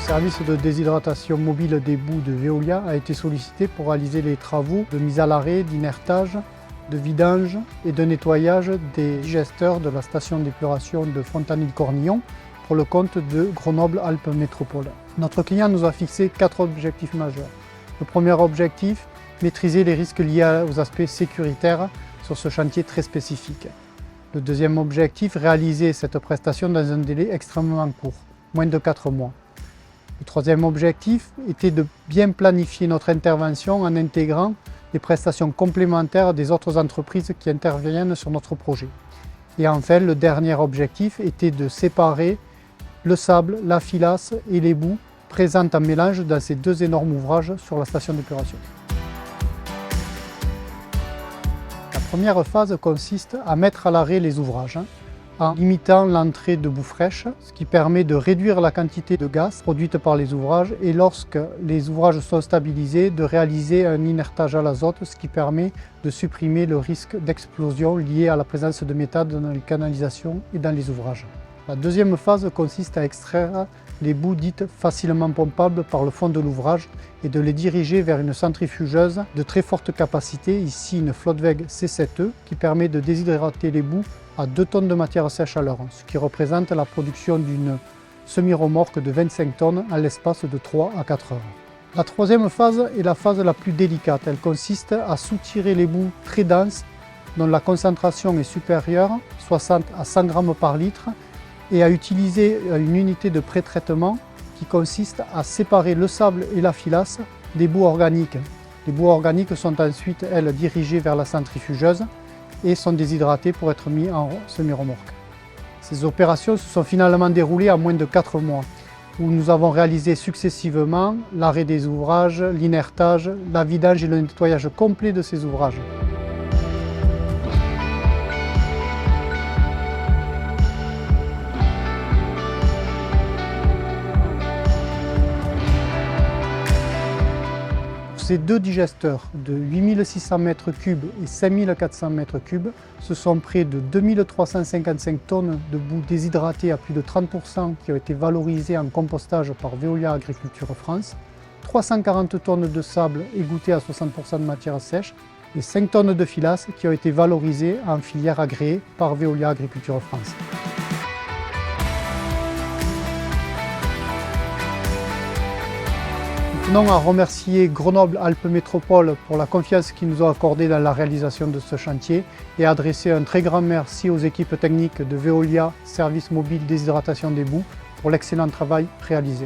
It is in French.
service de déshydratation mobile des boues de Veolia a été sollicité pour réaliser les travaux de mise à l'arrêt, d'inertage, de vidange et de nettoyage des digesteurs de la station d'épuration de Fontanilles-Cornillon pour le compte de Grenoble-Alpes Métropole. Notre client nous a fixé 4 objectifs majeurs. Le premier objectif, maîtriser les risques liés aux aspects sécuritaires sur ce chantier très spécifique. Le deuxième objectif, réaliser cette prestation dans un délai extrêmement court, moins de 4 mois. Le troisième objectif était de bien planifier notre intervention en intégrant les prestations complémentaires des autres entreprises qui interviennent sur notre projet. Et enfin, le dernier objectif était de séparer le sable, la filasse et les boues présentes en mélange dans ces 2 énormes ouvrages sur la station d'épuration. La première phase consiste à mettre à l'arrêt les ouvrages en limitant l'entrée de boue fraîche, ce qui permet de réduire la quantité de gaz produite par les ouvrages et lorsque les ouvrages sont stabilisés, de réaliser un inertage à l'azote, ce qui permet de supprimer le risque d'explosion lié à la présence de méthane dans les canalisations et dans les ouvrages. La deuxième phase consiste à extraire les boues dites facilement pompables par le fond de l'ouvrage et de les diriger vers une centrifugeuse de très forte capacité, ici une Flottweg C7E, qui permet de déshydrater les boues à 2 tonnes de matière sèche à l'heure, ce qui représente la production d'une semi-remorque de 25 tonnes en l'espace de 3 à 4 heures. La troisième phase est la phase la plus délicate. Elle consiste à soutirer les boues très denses dont la concentration est supérieure, 60 à 100 grammes par litre, et à utiliser une unité de pré-traitement qui consiste à séparer le sable et la filasse des boues organiques. Les boues organiques sont ensuite, elles, dirigées vers la centrifugeuse et sont déshydratées pour être mis en semi-remorque. Ces opérations se sont finalement déroulées en moins de 4 mois, où nous avons réalisé successivement l'arrêt des ouvrages, l'inertage, la vidange et le nettoyage complet de ces ouvrages. Ces 2 digesteurs de 8600 m3 et 5400 m3, ce sont près de 2355 tonnes de boue déshydratée à plus de 30% qui ont été valorisées en compostage par Veolia Agriculture France, 340 tonnes de sable égoutté à 60% de matière sèche et 5 tonnes de filasse qui ont été valorisées en filière agréée par Veolia Agriculture France. Nous tenons à remercier Grenoble-Alpes Métropole pour la confiance qu'ils nous ont accordée dans la réalisation de ce chantier et adresser un très grand merci aux équipes techniques de Veolia Service Mobile Déshydratation des boues pour l'excellent travail réalisé.